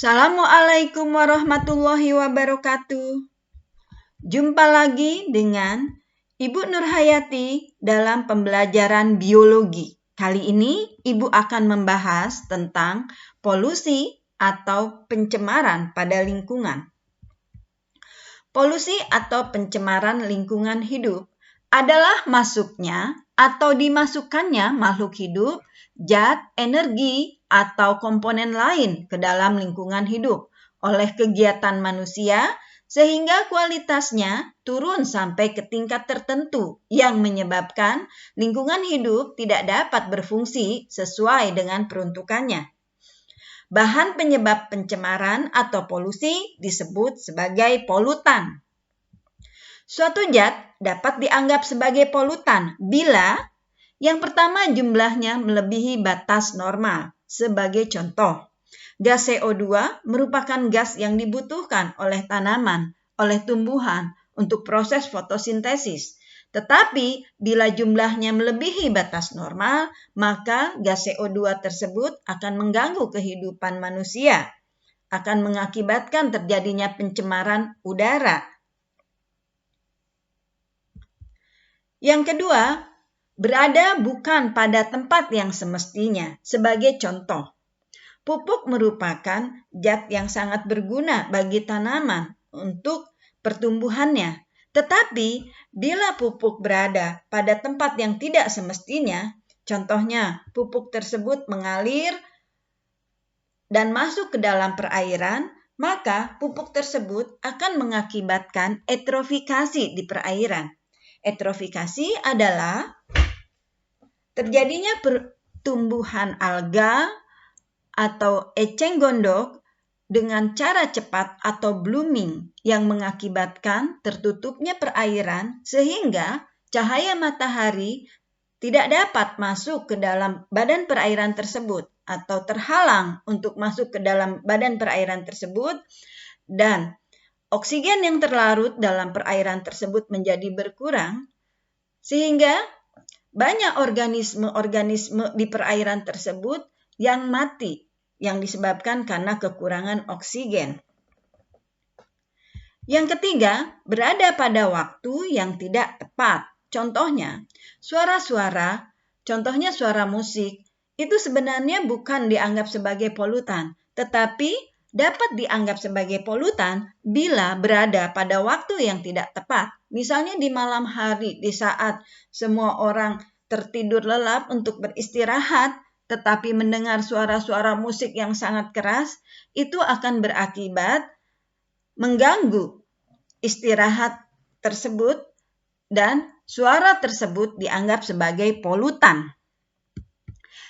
Assalamualaikum warahmatullahi wabarakatuh. Jumpa lagi dengan Ibu Nurhayati dalam pembelajaran biologi. Kali ini Ibu akan membahas tentang polusi atau pencemaran pada lingkungan. Polusi atau pencemaran lingkungan hidup adalah masuknya atau dimasukkannya makhluk hidup, zat, energi, atau komponen lain ke dalam lingkungan hidup oleh kegiatan manusia sehingga kualitasnya turun sampai ke tingkat tertentu yang menyebabkan lingkungan hidup tidak dapat berfungsi sesuai dengan peruntukannya. Bahan penyebab pencemaran atau polusi disebut sebagai polutan. Suatu zat dapat dianggap sebagai polutan bila yang pertama jumlahnya melebihi batas normal. Sebagai contoh, gas CO2 merupakan gas yang dibutuhkan oleh tanaman, oleh tumbuhan untuk proses fotosintesis. Tetapi bila jumlahnya melebihi batas normal, maka gas CO2 tersebut akan mengganggu kehidupan manusia, akan mengakibatkan terjadinya pencemaran udara. Yang kedua, berada bukan pada tempat yang semestinya. Sebagai contoh, pupuk merupakan zat yang sangat berguna bagi tanaman untuk pertumbuhannya. Tetapi bila pupuk berada pada tempat yang tidak semestinya, contohnya pupuk tersebut mengalir dan masuk ke dalam perairan, maka pupuk tersebut akan mengakibatkan eutrofikasi di perairan. Eutrofikasi adalah terjadinya pertumbuhan alga atau eceng gondok dengan cara cepat atau blooming yang mengakibatkan tertutupnya perairan sehingga cahaya matahari tidak dapat masuk ke dalam badan perairan tersebut atau terhalang untuk masuk ke dalam badan perairan tersebut, dan oksigen yang terlarut dalam perairan tersebut menjadi berkurang sehingga banyak organisme-organisme di perairan tersebut yang mati yang disebabkan karena kekurangan oksigen. Yang ketiga, berada pada waktu yang tidak tepat. Contohnya, suara-suara, contohnya suara musik, itu sebenarnya bukan dianggap sebagai polutan, tetapi dapat dianggap sebagai polutan bila berada pada waktu yang tidak tepat. Misalnya di malam hari, di saat semua orang tertidur lelap untuk beristirahat, tetapi mendengar suara-suara musik yang sangat keras, itu akan berakibat mengganggu istirahat tersebut dan suara tersebut dianggap sebagai polutan.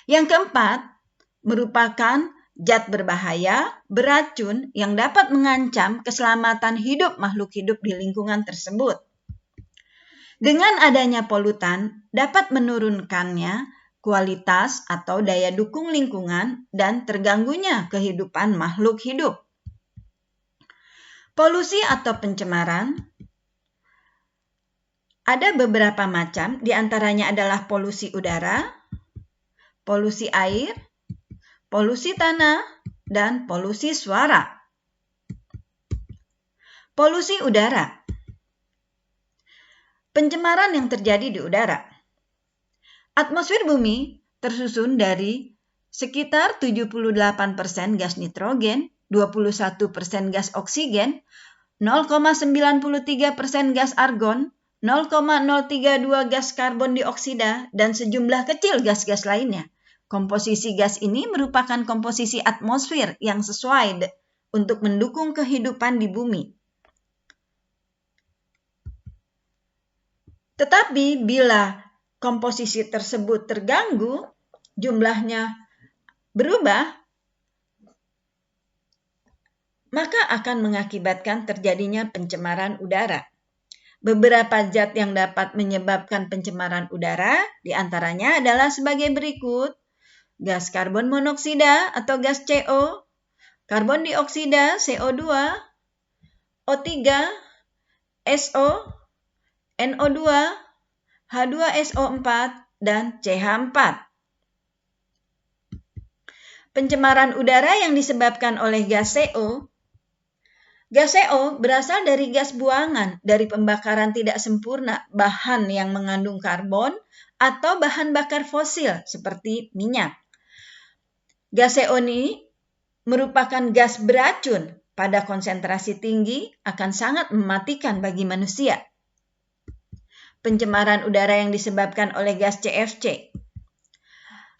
Yang keempat, merupakan zat berbahaya, beracun yang dapat mengancam keselamatan hidup makhluk hidup di lingkungan tersebut. Dengan adanya polutan dapat menurunkannya kualitas atau daya dukung lingkungan dan terganggunya kehidupan makhluk hidup. Polusi atau pencemaran ada beberapa macam, diantaranya adalah polusi udara, polusi air, polusi tanah, dan polusi suara. Polusi udara. Pencemaran yang terjadi di udara. Atmosfer bumi tersusun dari sekitar 78% gas nitrogen, 21% gas oksigen, 0,93% gas argon, 0,032 gas karbon dioksida, dan sejumlah kecil gas-gas lainnya. Komposisi gas ini merupakan komposisi atmosfer yang sesuai untuk mendukung kehidupan di bumi. Tetapi bila komposisi tersebut terganggu, jumlahnya berubah, maka akan mengakibatkan terjadinya pencemaran udara. Beberapa zat yang dapat menyebabkan pencemaran udara diantaranya adalah sebagai berikut: gas karbon monoksida atau gas CO, karbon dioksida CO2, O3, SO, NO2, H2SO4, dan CH4. Pencemaran udara yang disebabkan oleh gas CO. Gas CO berasal dari gas buangan dari pembakaran tidak sempurna bahan yang mengandung karbon atau bahan bakar fosil seperti minyak. Gas CO ini merupakan gas beracun, pada konsentrasi tinggi akan sangat mematikan bagi manusia. Pencemaran udara yang disebabkan oleh gas CFC.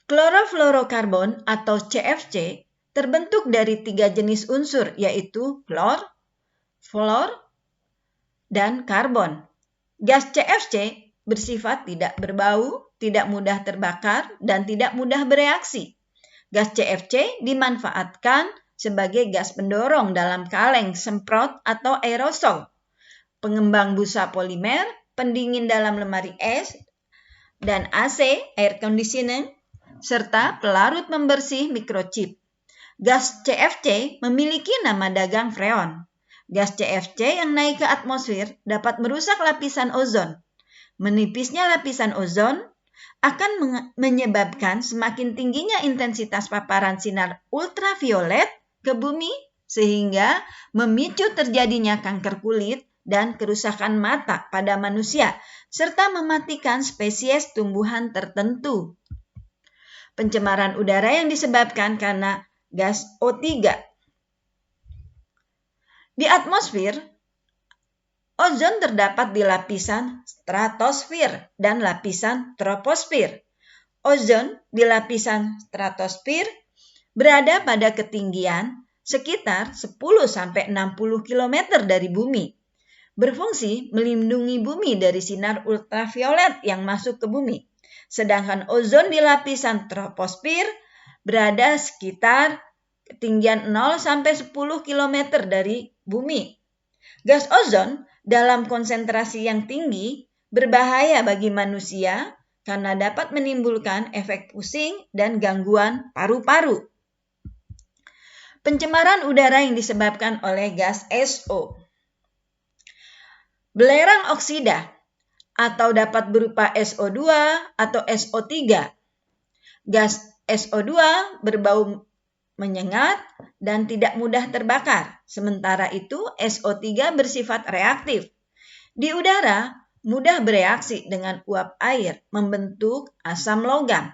Klorofluorokarbon atau CFC terbentuk dari 3 jenis unsur, yaitu klor, fluor, dan karbon. Gas CFC bersifat tidak berbau, tidak mudah terbakar, dan tidak mudah bereaksi. Gas CFC dimanfaatkan sebagai gas pendorong dalam kaleng, semprot, atau aerosol, pengembang busa polimer, pendingin dalam lemari es, dan AC, air conditioning, serta pelarut membersih mikrochip. Gas CFC memiliki nama dagang freon. Gas CFC yang naik ke atmosfer dapat merusak lapisan ozon. Menipisnya lapisan ozon akan menyebabkan semakin tingginya intensitas paparan sinar ultraviolet ke bumi sehingga memicu terjadinya kanker kulit dan kerusakan mata pada manusia serta mematikan spesies tumbuhan tertentu. Pencemaran udara yang disebabkan karena gas O3. Di atmosfer, ozon terdapat di lapisan stratosfer dan lapisan troposfer. Ozon di lapisan stratosfer berada pada ketinggian sekitar 10-60 km dari bumi. Berfungsi melindungi bumi dari sinar ultraviolet yang masuk ke bumi. Sedangkan ozon di lapisan troposfer berada sekitar ketinggian 0-10 km dari bumi. Gas ozon dalam konsentrasi yang tinggi berbahaya bagi manusia karena dapat menimbulkan efek pusing dan gangguan paru-paru. Pencemaran udara yang disebabkan oleh gas SO. Belerang oksida atau dapat berupa SO2 atau SO3. Gas SO2 berbau menyengat dan tidak mudah terbakar. Sementara itu SO3 bersifat reaktif. Di udara mudah bereaksi dengan uap air membentuk asam logam.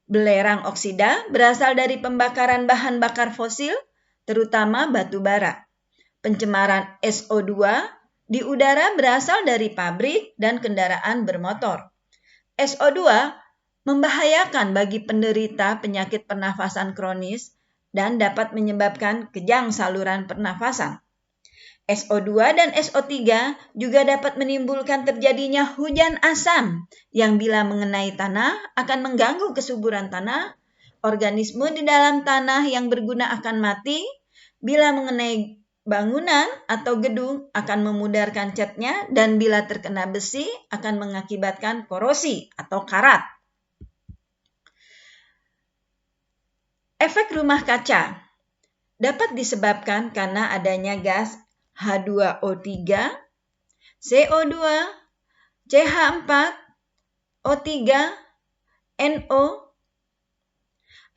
Belerang oksida berasal dari pembakaran bahan bakar fosil, terutama batu bara. Pencemaran SO2 di udara berasal dari pabrik dan kendaraan bermotor. SO2 membahayakan bagi penderita penyakit pernafasan kronis dan dapat menyebabkan kejang saluran pernafasan. SO2 dan SO3 juga dapat menimbulkan terjadinya hujan asam yang bila mengenai tanah akan mengganggu kesuburan tanah, organisme di dalam tanah yang berguna akan mati, bila mengenai bangunan atau gedung akan memudarkan catnya, dan bila terkena besi akan mengakibatkan korosi atau karat. Efek rumah kaca dapat disebabkan karena adanya gas H2O3, CO2, CH4, O3, NO.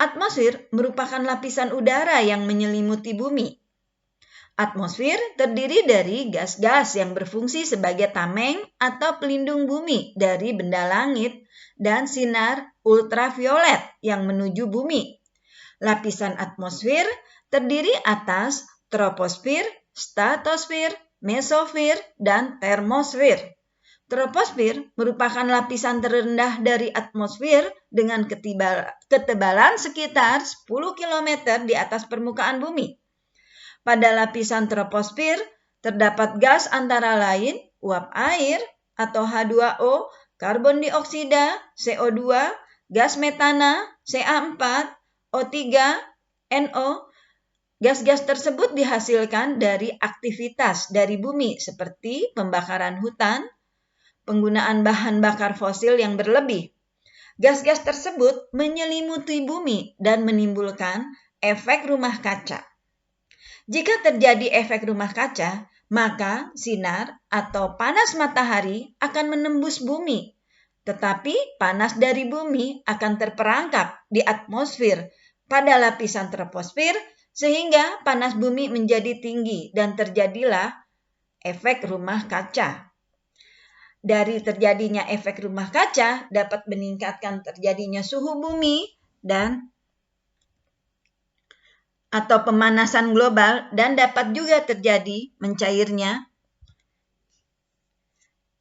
Atmosfer merupakan lapisan udara yang menyelimuti bumi. Atmosfer terdiri dari gas-gas yang berfungsi sebagai tameng atau pelindung bumi dari benda langit dan sinar ultraviolet yang menuju bumi. Lapisan atmosfer terdiri atas troposfer, stratosfer, mesosfer, dan termosfer. Troposfer merupakan lapisan terendah dari atmosfer dengan ketebalan sekitar 10 km di atas permukaan bumi. Pada lapisan troposfer terdapat gas antara lain uap air atau H2O, karbon dioksida, CO2, gas metana, CH4, O3, NO. Gas-gas tersebut dihasilkan dari aktivitas dari bumi seperti pembakaran hutan, penggunaan bahan bakar fosil yang berlebih. Gas-gas tersebut menyelimuti bumi dan menimbulkan efek rumah kaca. Jika terjadi efek rumah kaca, maka sinar atau panas matahari akan menembus bumi, tetapi panas dari bumi akan terperangkap di atmosfer pada lapisan troposfer sehingga panas bumi menjadi tinggi dan terjadilah efek rumah kaca. Dari terjadinya efek rumah kaca dapat meningkatkan terjadinya suhu bumi dan atau pemanasan global dan dapat juga terjadi mencairnya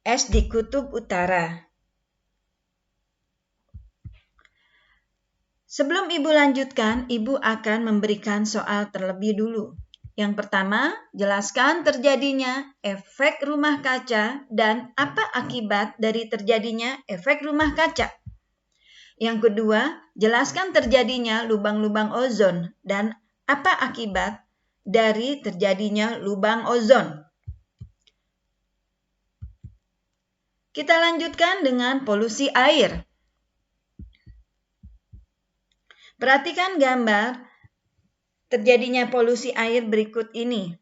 es di kutub utara. Sebelum Ibu lanjutkan, Ibu akan memberikan soal terlebih dulu. Yang pertama, jelaskan terjadinya efek rumah kaca dan apa akibat dari terjadinya efek rumah kaca. Yang kedua, jelaskan terjadinya lubang-lubang ozon dan apa akibat dari terjadinya lubang ozon. Kita lanjutkan dengan polusi air. Perhatikan gambar terjadinya polusi air berikut ini.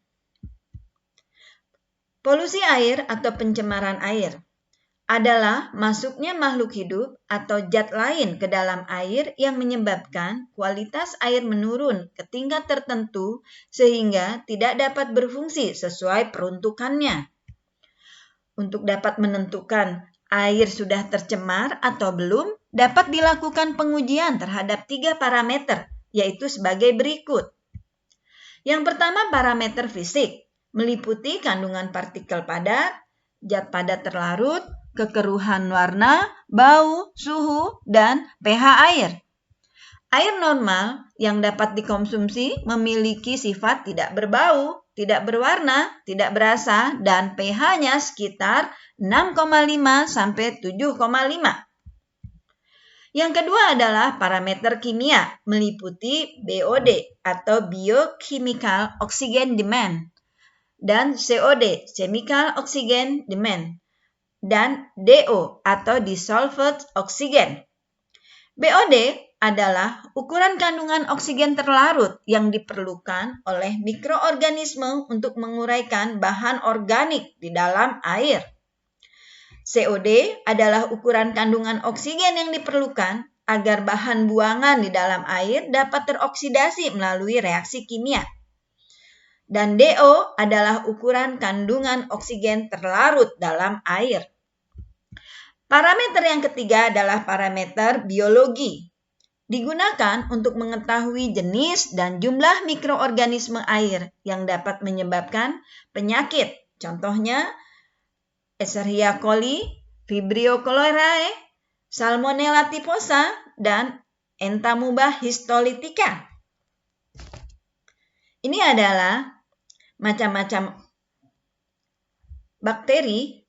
Polusi air atau pencemaran air adalah masuknya makhluk hidup atau zat lain ke dalam air yang menyebabkan kualitas air menurun ke tingkat tertentu sehingga tidak dapat berfungsi sesuai peruntukannya. Untuk dapat menentukan air sudah tercemar atau belum, dapat dilakukan pengujian terhadap 3 parameter, yaitu sebagai berikut. Yang pertama, parameter fisik, meliputi kandungan partikel padat, zat padat terlarut, kekeruhan warna, bau, suhu, dan pH air. Air normal yang dapat dikonsumsi memiliki sifat tidak berbau, tidak berwarna, tidak berasa, dan pH-nya sekitar 6,5 sampai 7,5. Yang kedua adalah parameter kimia, meliputi BOD atau Biochemical Oxygen Demand, dan COD, Chemical Oxygen Demand, dan DO atau Dissolved Oxygen. BOD adalah ukuran kandungan oksigen terlarut yang diperlukan oleh mikroorganisme untuk menguraikan bahan organik di dalam air. COD adalah ukuran kandungan oksigen yang diperlukan agar bahan buangan di dalam air dapat teroksidasi melalui reaksi kimia. Dan DO adalah ukuran kandungan oksigen terlarut dalam air. Parameter yang ketiga adalah parameter biologi. Digunakan untuk mengetahui jenis dan jumlah mikroorganisme air yang dapat menyebabkan penyakit. Contohnya, Escherichia coli, Vibrio cholerae, Salmonella typhosa, dan Entamoeba histolytica. Ini adalah macam-macam bakteri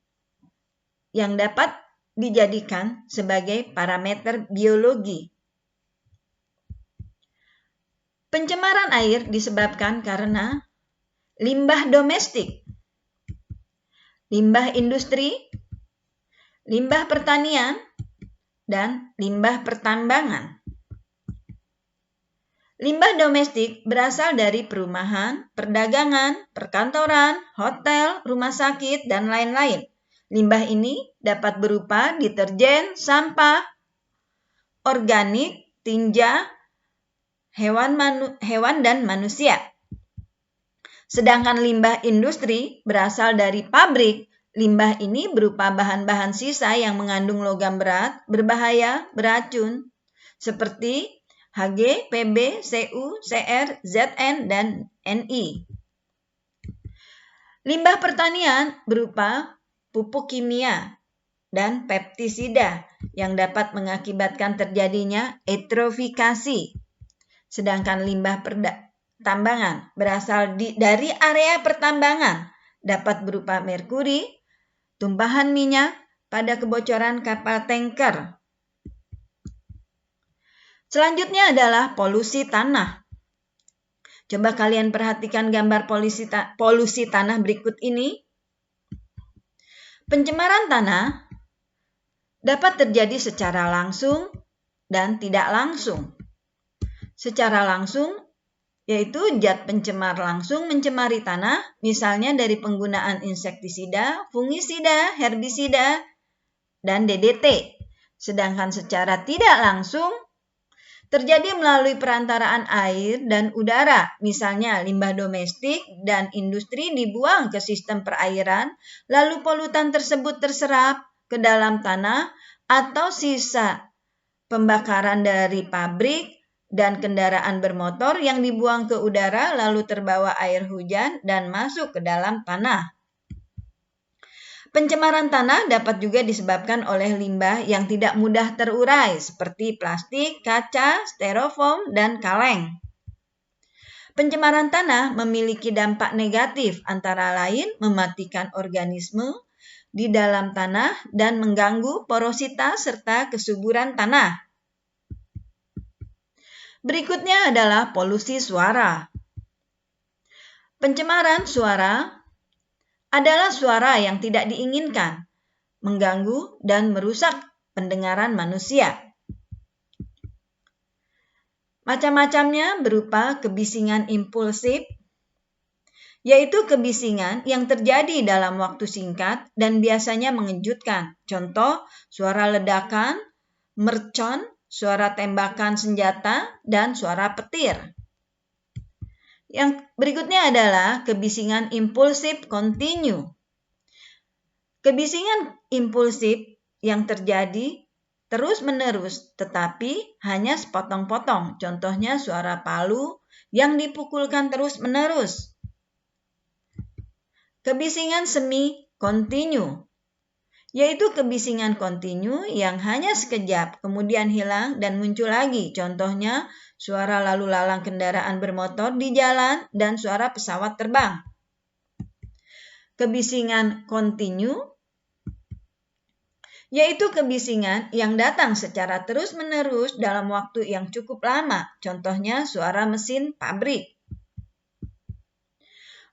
yang dapat dijadikan sebagai parameter biologi. Pencemaran air disebabkan karena limbah domestik, limbah industri, limbah pertanian, dan limbah pertambangan. Limbah domestik berasal dari perumahan, perdagangan, perkantoran, hotel, rumah sakit, dan lain-lain. Limbah ini dapat berupa deterjen, sampah, organik, tinja, hewan dan manusia. Sedangkan limbah industri berasal dari pabrik. Limbah ini berupa bahan-bahan sisa yang mengandung logam berat, berbahaya, beracun, seperti Hg, Pb, Cu, Cr, Zn, dan Ni. Limbah pertanian berupa pupuk kimia dan pestisida yang dapat mengakibatkan terjadinya eutrofikasi. Sedangkan limbah pertambangan berasal dari area pertambangan, dapat berupa merkuri, tumpahan minyak pada kebocoran kapal tanker. Selanjutnya adalah polusi tanah. Coba kalian perhatikan gambar polusi tanah berikut ini. Pencemaran tanah dapat terjadi secara langsung dan tidak langsung. Secara langsung, yaitu zat pencemar langsung mencemari tanah, misalnya dari penggunaan insektisida, fungisida, herbisida, dan DDT. Sedangkan secara tidak langsung, terjadi melalui perantaraan air dan udara, misalnya limbah domestik dan industri dibuang ke sistem perairan, lalu polutan tersebut terserap ke dalam tanah, atau sisa pembakaran dari pabrik dan kendaraan bermotor yang dibuang ke udara lalu terbawa air hujan dan masuk ke dalam tanah. Pencemaran tanah dapat juga disebabkan oleh limbah yang tidak mudah terurai seperti plastik, kaca, styrofoam, dan kaleng. Pencemaran tanah memiliki dampak negatif antara lain mematikan organisme di dalam tanah dan mengganggu porositas serta kesuburan tanah. Berikutnya adalah polusi suara. Pencemaran suara adalah suara yang tidak diinginkan, mengganggu dan merusak pendengaran manusia. Macam-macamnya berupa kebisingan impulsif, yaitu kebisingan yang terjadi dalam waktu singkat dan biasanya mengejutkan. Contoh, suara ledakan, mercon, suara tembakan senjata, dan suara petir. Yang berikutnya adalah kebisingan impulsif kontinu. Kebisingan impulsif yang terjadi terus-menerus tetapi hanya sepotong-potong. Contohnya suara palu yang dipukulkan terus-menerus. Kebisingan semi kontinu, yaitu kebisingan kontinu yang hanya sekejap kemudian hilang dan muncul lagi. Contohnya suara lalu lalang kendaraan bermotor di jalan dan suara pesawat terbang. Kebisingan kontinu yaitu kebisingan yang datang secara terus-menerus dalam waktu yang cukup lama. Contohnya suara mesin pabrik.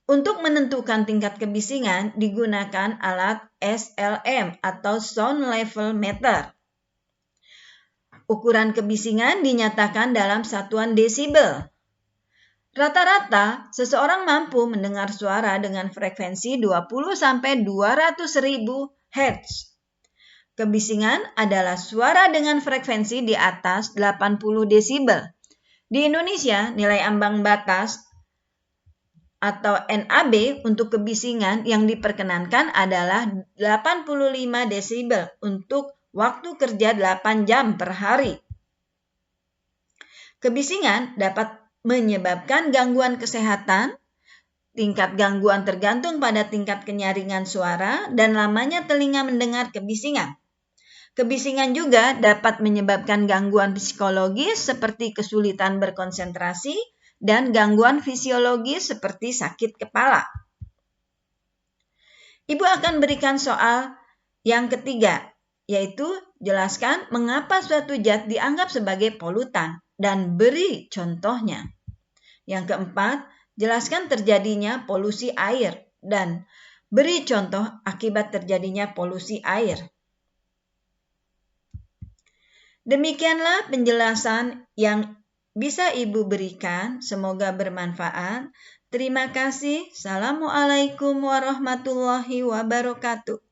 Untuk menentukan tingkat kebisingan digunakan alat SLM atau Sound Level Meter. Ukuran kebisingan dinyatakan dalam satuan desibel. Rata-rata, seseorang mampu mendengar suara dengan frekuensi 20-200 ribu Hz. Kebisingan adalah suara dengan frekuensi di atas 80 desibel. Di Indonesia, nilai ambang batas atau NAB untuk kebisingan yang diperkenankan adalah 85 desibel untuk waktu kerja 8 jam per hari. Kebisingan dapat menyebabkan gangguan kesehatan. Tingkat gangguan tergantung pada tingkat kenyaringan suara dan lamanya telinga mendengar kebisingan. Kebisingan juga dapat menyebabkan gangguan psikologis seperti kesulitan berkonsentrasi dan gangguan fisiologis seperti sakit kepala. Ibu akan berikan soal yang ketiga, yaitu jelaskan mengapa suatu zat dianggap sebagai polutan dan beri contohnya. Yang keempat, jelaskan terjadinya polusi air dan beri contoh akibat terjadinya polusi air. Demikianlah penjelasan yang bisa Ibu berikan. Semoga bermanfaat. Terima kasih. Assalamualaikum warahmatullahi wabarakatuh.